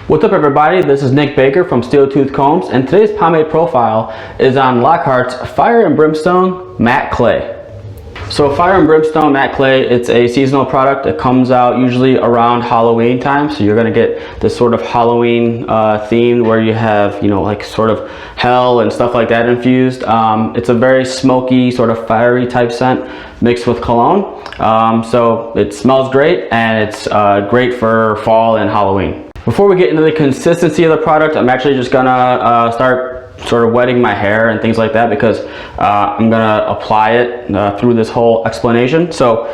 What's up everybody, this is Nick Baker from Steeltooth Combs, and today's pomade profile is on Lockhart's Fire and Brimstone Matte Clay. So Fire and Brimstone Matte Clay, it's a seasonal product. It comes out usually around Halloween time, so you're going to get this sort of Halloween theme where you have, you know, like sort of hell and stuff like that infused. It's a very smoky, sort of fiery type scent mixed with cologne. So it smells great, and it's great for fall and Halloween. Before we get into the consistency of the product, I'm actually just gonna start sort of wetting my hair and things like that, because I'm gonna apply it through this whole explanation. So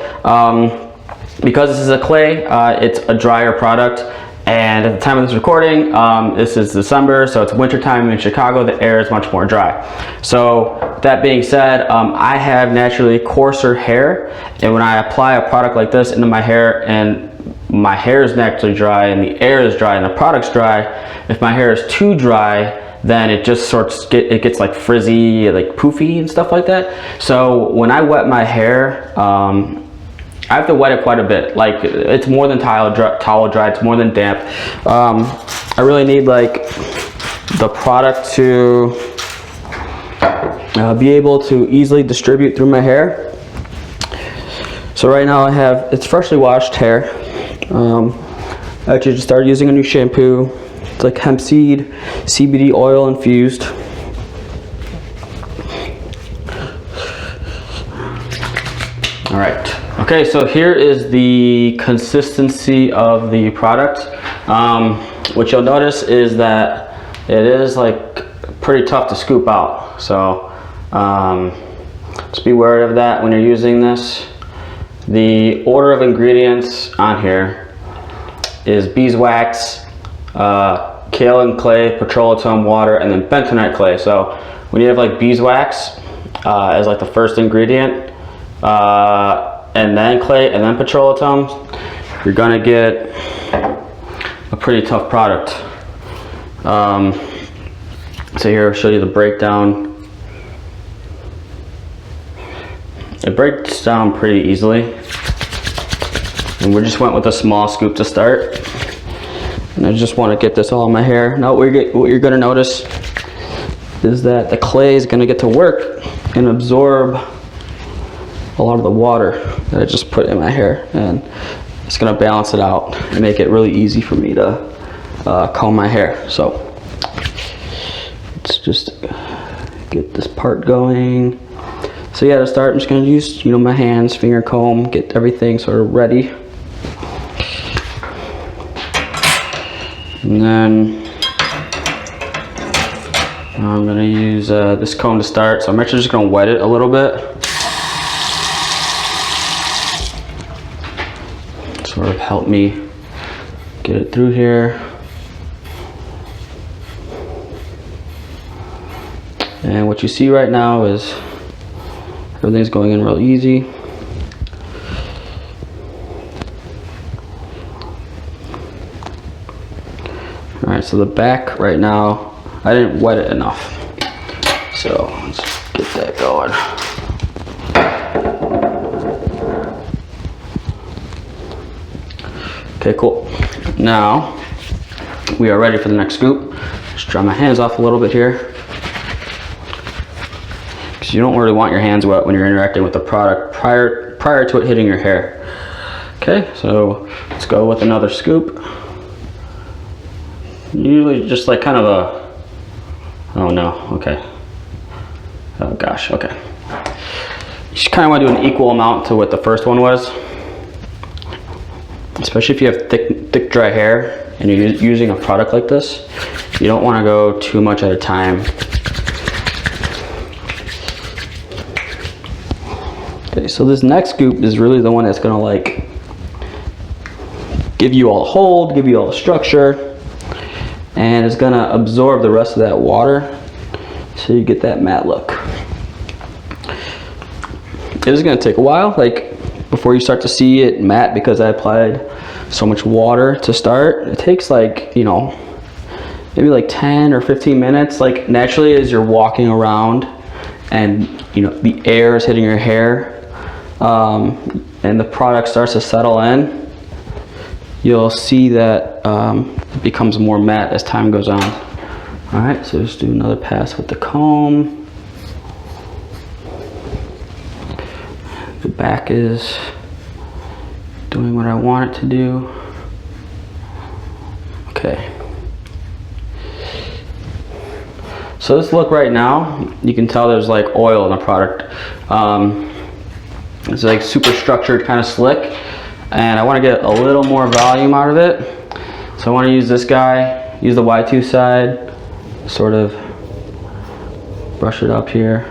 because this is a clay, it's a drier product, and at the time of this recording, this is December, so it's winter time in Chicago. The air is much more dry. So that being said, I have naturally coarser hair, and when I apply a product like this into my hair, and my hair is naturally dry and the air is dry and the product's dry, if my hair is too dry, then it just it gets like frizzy, like poofy and stuff like that. So when I wet my hair, I have to wet it quite a bit. Like, it's more than towel dry, it's more than damp. I really need like the product to be able to easily distribute through my hair. So right now it's freshly washed hair. I actually just started using a new shampoo. It's like hemp seed, CBD oil infused. All right. Okay, so here is the consistency of the product. What you'll notice is that it is like pretty tough to scoop out. So just be wary of that when you're using this. The order of ingredients on here is beeswax, kaolin and clay, petrolatum, water, and then bentonite clay. So when you have like beeswax as like the first ingredient, and then clay, and then petrolatum, you're gonna get a pretty tough product. So here I'll show you the breakdown. It breaks down pretty easily, and we just went with a small scoop to start. And I just want to get this all in my hair. Now what you're going to notice is that the clay is going to get to work and absorb a lot of the water that I just put in my hair, and it's going to balance it out and make it really easy for me to comb my hair. So let's just get this part going. So yeah, to start, I'm just going to use, my hands, finger comb, get everything sort of ready. And then I'm going to use this comb to start. So I'm actually just going to wet it a little bit. Sort of help me get it through here. And what you see right now is everything's going in real easy. All right, so the back right now, I didn't wet it enough. So let's get that going. Okay, cool. Now we are ready for the next scoop. Just dry my hands off a little bit here. You don't really want your hands wet when you're interacting with the product prior to it hitting your hair. Okay, so let's go with another scoop. Usually just like kind of a, oh no, okay. Oh gosh, okay. You just kind of want to do an equal amount to what the first one was. Especially if you have thick dry hair and you're using a product like this, you don't want to go too much at a time. Okay, so this next scoop is really the one that's gonna like give you all the hold, give you all the structure, and it's gonna absorb the rest of that water so you get that matte look. It is gonna take a while, like before you start to see it matte, because I applied so much water to start. It takes like, maybe like 10 or 15 minutes, like naturally as you're walking around and the air is hitting your hair, and the product starts to settle in, you'll see that it becomes more matte as time goes on. All right, so just do another pass with the comb. The back is doing what I want it to do. Okay. So this look right now, you can tell there's like oil in the product. It's like super structured, kind of slick, and I want to get a little more volume out of it. So I want to use this guy, use the Y2 side, sort of brush it up here.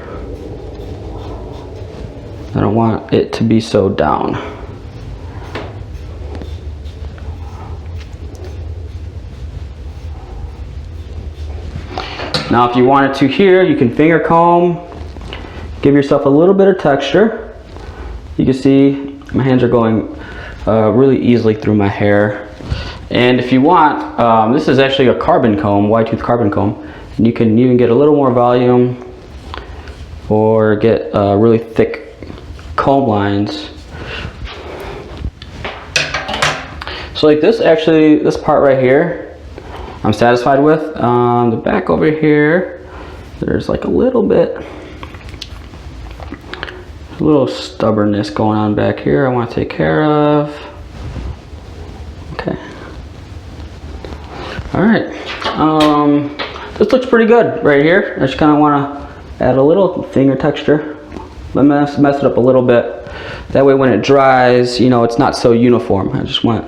I don't want it to be so down. Now if you wanted to here, you can finger comb, give yourself a little bit of texture. You can see my hands are going really easily through my hair. And if you want, this is actually a carbon comb, Y-tooth carbon comb. And you can even get a little more volume or get really thick comb lines. So like this, actually, this part right here, I'm satisfied with. The back over here, there's like a little stubbornness going on back here I want to take care of. Okay. All right. This looks pretty good right here. I just kind of want to add a little finger texture. Mess it up a little bit. That way when it dries, you know, it's not so uniform. I just want,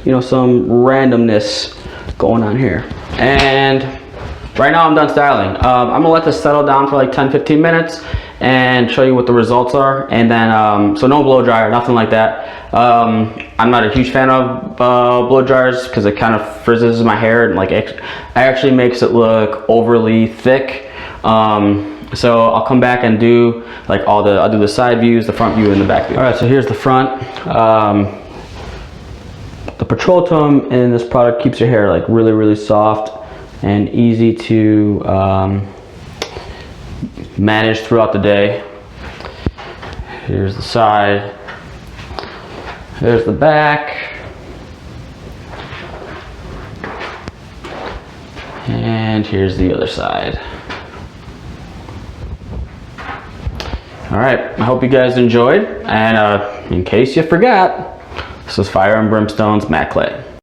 you know, some randomness going on here. And right now I'm done styling. I'm gonna let this settle down for like 10-15 minutes and show you what the results are. And then, so no blow dryer, nothing like that. I'm not a huge fan of blow dryers because it kind of frizzes my hair and like it actually makes it look overly thick. So I'll come back and do like I'll do the side views, the front view, and the back view. All right, so here's the front. The petroleum in this product keeps your hair like really soft and easy to manage throughout the day. Here's the side. There's the back. And here's the other side. All right, I hope you guys enjoyed. And in case you forgot, this is Fire and Brimstone's matte clay.